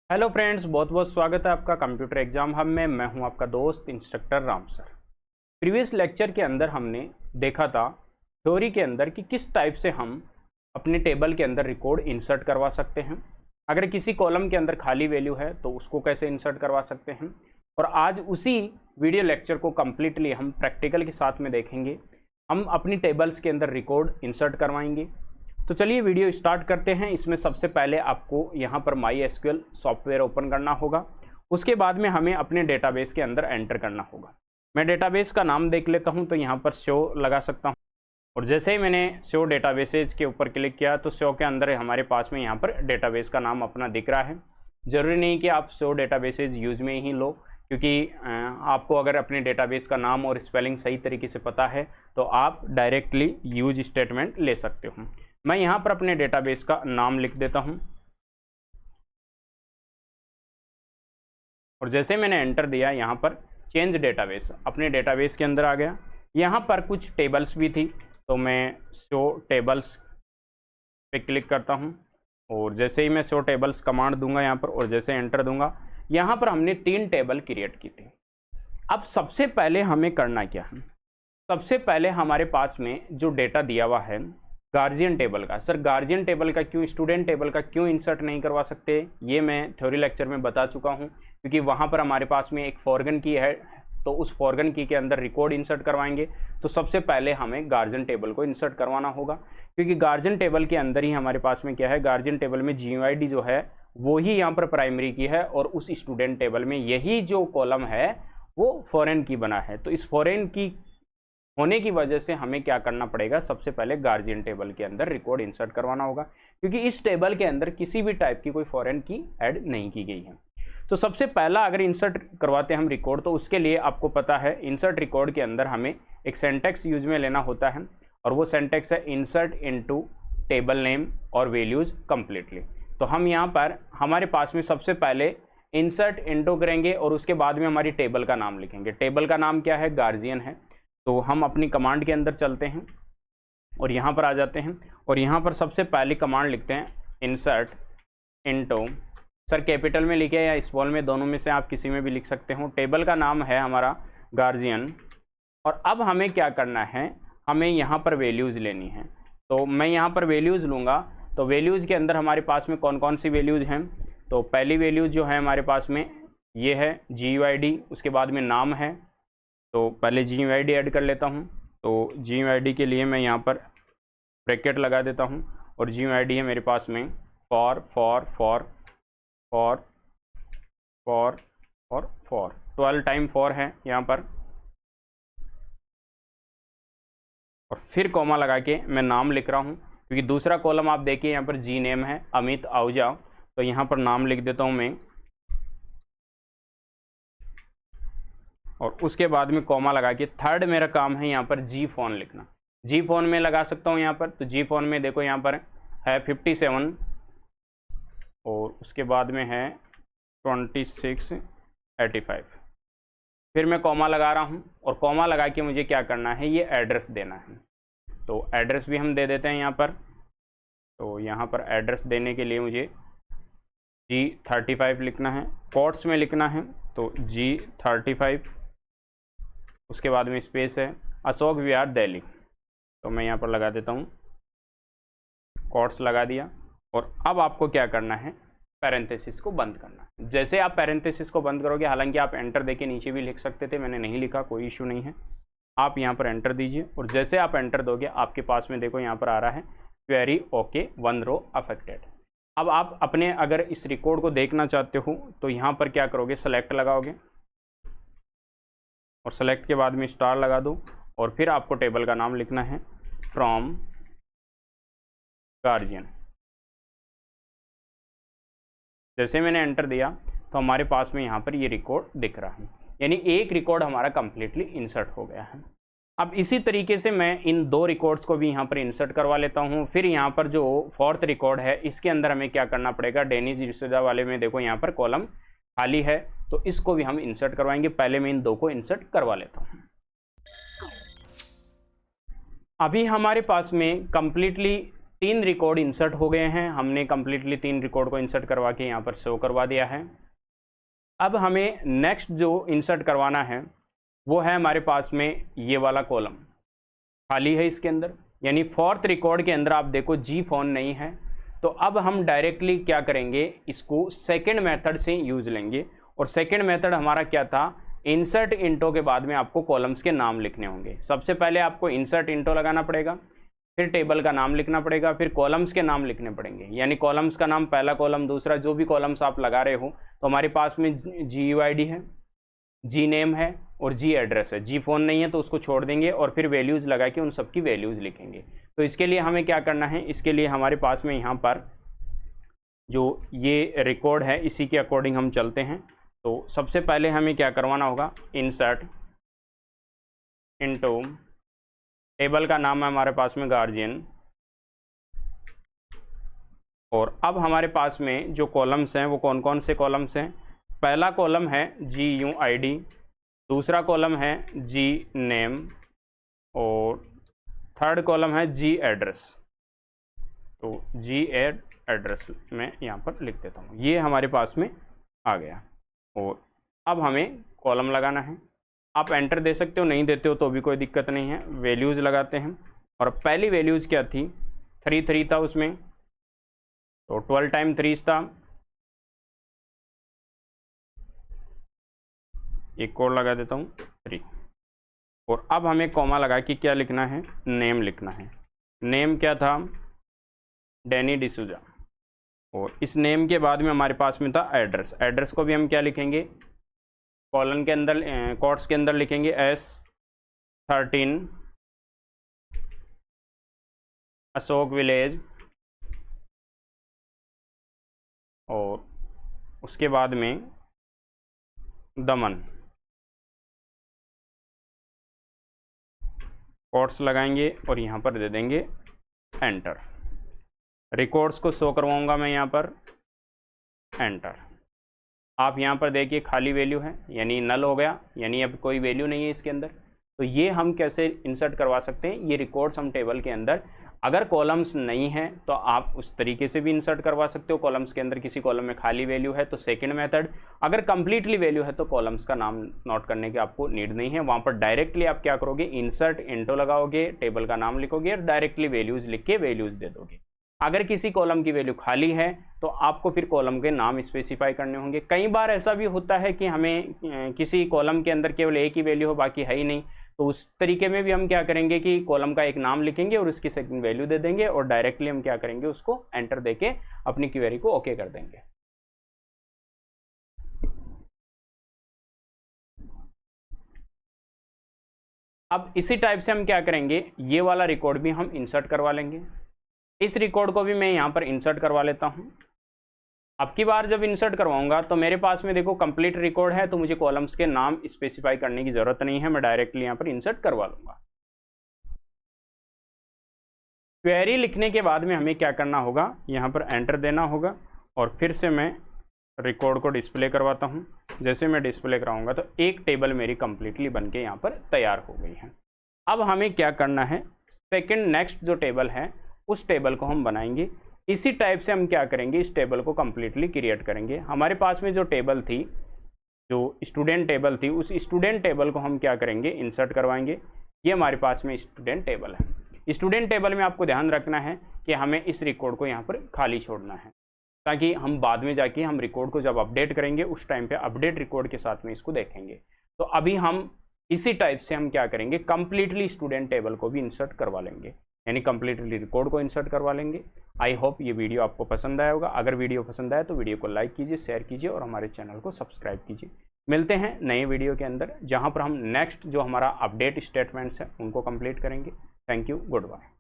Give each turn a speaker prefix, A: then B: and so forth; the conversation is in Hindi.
A: हेलो फ्रेंड्स, बहुत बहुत स्वागत है आपका कंप्यूटर एग्जाम हब में। मैं हूं आपका दोस्त instructor Ram sir. Previous lecture के अंदर हमने देखा था थ्योरी के अंदर कि किस टाइप से हम अपने टेबल के अंदर रिकॉर्ड इंसर्ट करवा सकते हैं। अगर किसी कॉलम के अंदर खाली वैल्यू है तो उसको कैसे इंसर्ट करवा सकते हैं। और आज उसी वीडियो लेक्चर को कम्प्लीटली हम प्रैक्टिकल के साथ में देखेंगे। हम अपनी टेबल्स के अंदर रिकॉर्ड इंसर्ट करवाएंगे। तो चलिए वीडियो स्टार्ट करते हैं। इसमें सबसे पहले आपको यहाँ पर MySQL सॉफ्टवेयर ओपन करना होगा। उसके बाद में हमें अपने डेटाबेस के अंदर एंटर करना होगा। मैं डेटाबेस का नाम देख लेता हूँ, तो यहाँ पर शो लगा सकता हूँ। और जैसे ही मैंने शो डेटाबेसेज के ऊपर क्लिक किया तो शो के अंदर हमारे पास में यहाँ पर डेटाबेस का नाम अपना दिख रहा है। ज़रूरी नहीं कि आप शो डेटाबेसेज यूज में ही लो, क्योंकि आपको अगर अपने डेटाबेस का नाम और स्पेलिंग सही तरीके से पता है तो आप डायरेक्टली यूज स्टेटमेंट ले सकते हो। मैं यहाँ पर अपने डेटाबेस का नाम लिख देता हूँ और जैसे मैंने एंटर दिया यहाँ पर चेंज डेटाबेस अपने डेटाबेस के अंदर आ गया। यहाँ पर कुछ टेबल्स भी थी तो मैं शो टेबल्स पे क्लिक करता हूँ और जैसे ही मैं शो टेबल्स कमांड दूंगा यहाँ पर और जैसे एंटर दूंगा, यहाँ पर हमने 3 टेबल क्रिएट की थी। अब सबसे पहले हमें करना क्या है, सबसे पहले हमारे पास में जो डेटा दिया हुआ है गार्जियन टेबल का। सर गार्जियन टेबल का क्यों, स्टूडेंट टेबल का क्यों इंसर्ट नहीं करवा सकते, ये मैं थ्योरी लेक्चर में बता चुका हूँ। क्योंकि वहाँ पर हमारे पास में एक फॉरगन की है तो उस फॉरगन की के अंदर रिकॉर्ड इंसर्ट करवाएंगे। तो सबसे पहले हमें गार्जियन टेबल को इंसर्ट करवाना होगा, क्योंकि गार्जियन टेबल के अंदर ही हमारे पास में क्या है, गार्जियन टेबल में GUID जो है वो ही यहाँ पर प्राइमरी की है और उस स्टूडेंट टेबल में यही जो कॉलम है वो फॉरेन की बना है। तो इस फॉरेन की होने की वजह से हमें क्या करना पड़ेगा, सबसे पहले गार्जियन टेबल के अंदर रिकॉर्ड इंसर्ट करवाना होगा, क्योंकि इस टेबल के अंदर किसी भी टाइप की कोई फॉरेन की ऐड नहीं की गई है। तो सबसे पहला अगर इंसर्ट करवाते हैं हम रिकॉर्ड, तो उसके लिए आपको पता है इंसर्ट रिकॉर्ड के अंदर हमें एक सेंटेक्स यूज में लेना होता है और वो सेंटेक्स है इंसर्ट इनटू टेबल नेम और वैल्यूज कंप्लीटली। तो हम यहाँ पर हमारे पास में सबसे पहले इंसर्ट इनटू करेंगे और उसके बाद में हमारी टेबल का नाम लिखेंगे। टेबल का नाम क्या है, गार्जियन है। तो हम अपनी कमांड के अंदर चलते हैं और यहाँ पर आ जाते हैं और यहाँ पर सबसे पहली कमांड लिखते हैं इंसर्ट इनटू, सर कैपिटल में लिखे या स्मॉल में, दोनों में से आप किसी में भी लिख सकते हो। टेबल का नाम है हमारा गार्जियन और अब हमें क्या करना है, हमें यहाँ पर वैल्यूज़ लेनी है। तो मैं यहाँ पर वैल्यूज़ लूँगा। तो वैल्यूज़ के अंदर हमारे पास में कौन कौन सी वैल्यूज़ हैं, तो पहली वैल्यूज़ जो है हमारे पास में ये है GUID, उसके बाद में नाम है। तो पहले GUID ऐड कर लेता हूँ। तो GUID के लिए मैं यहाँ पर ब्रैकेट लगा देता हूँ और GUID है मेरे पास में फॉर 12 टाइम फॉर है यहाँ पर, और फिर कॉमा लगा के मैं नाम लिख रहा हूँ, क्योंकि दूसरा कॉलम आप देखिए यहाँ पर जी नेम है अमित आहूजा। तो यहाँ पर नाम लिख देता हूँ मैं और उसके बाद में कॉमा लगा के थर्ड मेरा काम है यहाँ पर जी फोन लिखना। जी फोन में लगा सकता हूँ यहाँ पर। तो जी फोन में देखो यहाँ पर है 57 और उसके बाद में है 2685। फिर मैं कॉमा लगा रहा हूँ और कॉमा लगा के मुझे क्या करना है, ये एड्रेस देना है। तो एड्रेस भी हम दे देते हैं यहाँ पर। तो यहाँ पर एड्रेस देने के लिए मुझे G35 लिखना है, कोट्स में लिखना है। तो G35, उसके बाद में स्पेस है अशोक विहार दिल्ली। तो मैं यहाँ पर लगा देता हूँ, कोट्स लगा दिया। और अब आपको क्या करना है, पैरेंथेसिस को बंद करना है। जैसे आप पैरेंथेसिस को बंद करोगे, हालांकि आप एंटर देके नीचे भी लिख सकते थे, मैंने नहीं लिखा, कोई इशू नहीं है। आप यहाँ पर एंटर दीजिए और जैसे आप एंटर दोगे आपके पास में देखो यहाँ पर आ रहा है क्वेरी ओके 1 रो अफेक्टेड। अब आप अपने अगर इस रिकॉर्ड को देखना चाहते हो तो यहाँ पर क्या करोगे, सेलेक्ट लगाओगे और सेलेक्ट के बाद में स्टार लगा दो और फिर आपको टेबल का नाम लिखना है फ्रॉम गार्जियन। जैसे मैंने एंटर दिया तो हमारे पास में यहाँ पर ये रिकॉर्ड दिख रहा है, यानी एक रिकॉर्ड हमारा कंप्लीटली इंसर्ट हो गया है। अब इसी तरीके से मैं इन 2 रिकॉर्ड्स को भी यहाँ पर इंसर्ट करवा लेता हूँ। फिर यहाँ पर जो 4th रिकॉर्ड है इसके अंदर हमें क्या करना पड़ेगा, डेनिज डिसूजा वाले में देखो यहाँ पर कॉलम खाली है तो इसको भी हम इंसर्ट करवाएंगे। पहले मैं इन 2 को इंसर्ट करवा लेता हूँ। अभी हमारे पास में कंप्लीटली 3 रिकॉर्ड इंसर्ट हो गए हैं। हमने कम्प्लीटली 3 रिकॉर्ड को इंसर्ट करवा के यहाँ पर शो करवा दिया है। अब हमें नेक्स्ट जो इंसर्ट करवाना है वो है हमारे पास में ये वाला कॉलम खाली है इसके अंदर, यानी 4th रिकॉर्ड के अंदर आप देखो जी फोन नहीं है। तो अब हम डायरेक्टली क्या करेंगे, इसको सेकंड मेथड से यूज लेंगे। और सेकंड मेथड हमारा क्या था, इंसर्ट इंटो के बाद में आपको कॉलम्स के नाम लिखने होंगे। सबसे पहले आपको इंसर्ट इंटो लगाना पड़ेगा, फिर टेबल का नाम लिखना पड़ेगा, फिर कॉलम्स के नाम लिखने पड़ेंगे। यानी कॉलम्स का नाम, पहला कॉलम, दूसरा, जो भी कॉलम्स आप लगा रहे हो। तो हमारे पास में GUID है, जी नेम है और जी एड्रेस है। जी फोन नहीं है तो उसको छोड़ देंगे और फिर वैल्यूज़ लगा के उन सबकी वैल्यूज़ लिखेंगे। तो इसके लिए हमें क्या करना है, इसके लिए हमारे पास में यहाँ पर जो ये रिकॉर्ड है इसी के अकॉर्डिंग हम चलते हैं। तो सबसे पहले हमें क्या करवाना होगा, इंसर्ट इनटू, टेबल का नाम है हमारे पास में गार्जियन। और अब हमारे पास में जो कॉलम्स हैं वो कौन कौन से कॉलम्स हैं। पहला कॉलम है GUID, दूसरा कॉलम है जी नेम और थर्ड कॉलम है जी एड्रेस। तो जी एड्रेस में यहाँ पर लिख देता हूँ, ये हमारे पास में आ गया। और अब हमें कॉलम लगाना है। आप एंटर दे सकते हो, नहीं देते हो तो भी कोई दिक्कत नहीं है। वैल्यूज़ लगाते हैं और पहली वैल्यूज़ क्या थी, 3 था उसमें, तो 12 टाइम 3 था। एक कोड लगा देता हूँ 3। और अब हमें कॉमा लगा के क्या लिखना है, नेम लिखना है। नेम क्या था, डैनी डिसूजा। और इस नेम के बाद में हमारे पास में था एड्रेस। एड्रेस को भी हम क्या लिखेंगे, कॉलन के अंदर, कोट्स के अंदर लिखेंगे S13 अशोक विलेज। और उसके बाद में दमन, कोट्स लगाएंगे और यहाँ पर दे देंगे एंटर। रिकॉर्ड्स को शो करवाऊंगा मैं यहाँ पर, एंटर। आप यहाँ पर देखिए खाली वैल्यू है, यानी नल हो गया, यानी अब कोई वैल्यू नहीं है इसके अंदर। तो ये हम कैसे इंसर्ट करवा सकते हैं, ये रिकॉर्ड्स हम टेबल के अंदर, अगर कॉलम्स नहीं है तो आप उस तरीके से भी इंसर्ट करवा सकते हो। कॉलम्स के अंदर किसी कॉलम में खाली वैल्यू है तो सेकंड मेथड, अगर कंप्लीटली वैल्यू है तो कॉलम्स का नाम नोट करने की आपको नीड नहीं है। वहाँ पर डायरेक्टली आप क्या करोगे, इंसर्ट इंटो लगाओगे, टेबल का नाम लिखोगे और डायरेक्टली वैल्यूज़ लिख के वैल्यूज़ दे दोगे। अगर किसी कॉलम की वैल्यू खाली है तो आपको फिर कॉलम के नाम स्पेसिफाई करने होंगे। कई बार ऐसा भी होता है कि हमें किसी कॉलम के अंदर केवल एक ही वैल्यू हो, बाकी है ही नहीं, तो उस तरीके में भी हम क्या करेंगे कि कॉलम का एक नाम लिखेंगे और उसकी सेकंड वैल्यू दे देंगे और डायरेक्टली हम क्या करेंगे, उसको एंटर देके अपनी क्वेरी को ओके कर देंगे। अब इसी टाइप से हम क्या करेंगे, ये वाला रिकॉर्ड भी हम इंसर्ट करवा लेंगे। इस रिकॉर्ड को भी मैं यहाँ पर इंसर्ट करवा लेता हूँ। अब की बार जब इंसर्ट करवाऊंगा तो मेरे पास में देखो कंप्लीट रिकॉर्ड है, तो मुझे कॉलम्स के नाम स्पेसिफाई करने की ज़रूरत नहीं है, मैं डायरेक्टली यहाँ पर इंसर्ट करवा लूँगा। क्वेरी लिखने के बाद में हमें क्या करना होगा, यहाँ पर एंटर देना होगा और फिर से मैं रिकॉर्ड को डिस्प्ले करवाता हूँ। जैसे मैं डिस्प्ले कराऊंगा तो एक टेबल मेरी कंप्लीटली बन के यहाँ पर तैयार हो गई है। अब हमें क्या करना है, सेकेंड नेक्स्ट जो टेबल है उस टेबल को हम बनाएंगे। इसी टाइप से हम क्या करेंगे, इस टेबल को कंप्लीटली क्रिएट करेंगे। हमारे पास में जो टेबल थी, जो स्टूडेंट टेबल थी, उस स्टूडेंट टेबल को हम क्या करेंगे, इंसर्ट करवाएंगे। ये हमारे पास में स्टूडेंट टेबल है। स्टूडेंट टेबल में आपको ध्यान रखना है कि हमें इस रिकॉर्ड को यहाँ पर खाली छोड़ना है, ताकि हम बाद में जाके हम रिकॉर्ड को जब अपडेट करेंगे उस टाइम पे अपडेट रिकॉर्ड के साथ में इसको देखेंगे। तो अभी हम इसी टाइप से हम क्या करेंगे, कंप्लीटली स्टूडेंट टेबल को भी इंसर्ट करवा लेंगे, यानी कंप्लीटली रिकॉर्ड को इंसर्ट करवा लेंगे। आई होप ये वीडियो आपको पसंद आया होगा। अगर वीडियो पसंद आए तो वीडियो को लाइक कीजिए, शेयर कीजिए और हमारे चैनल को सब्सक्राइब कीजिए। मिलते हैं नए वीडियो के अंदर, जहां पर हम नेक्स्ट जो हमारा अपडेट स्टेटमेंट्स है उनको कंप्लीट करेंगे। Thank you, good bye.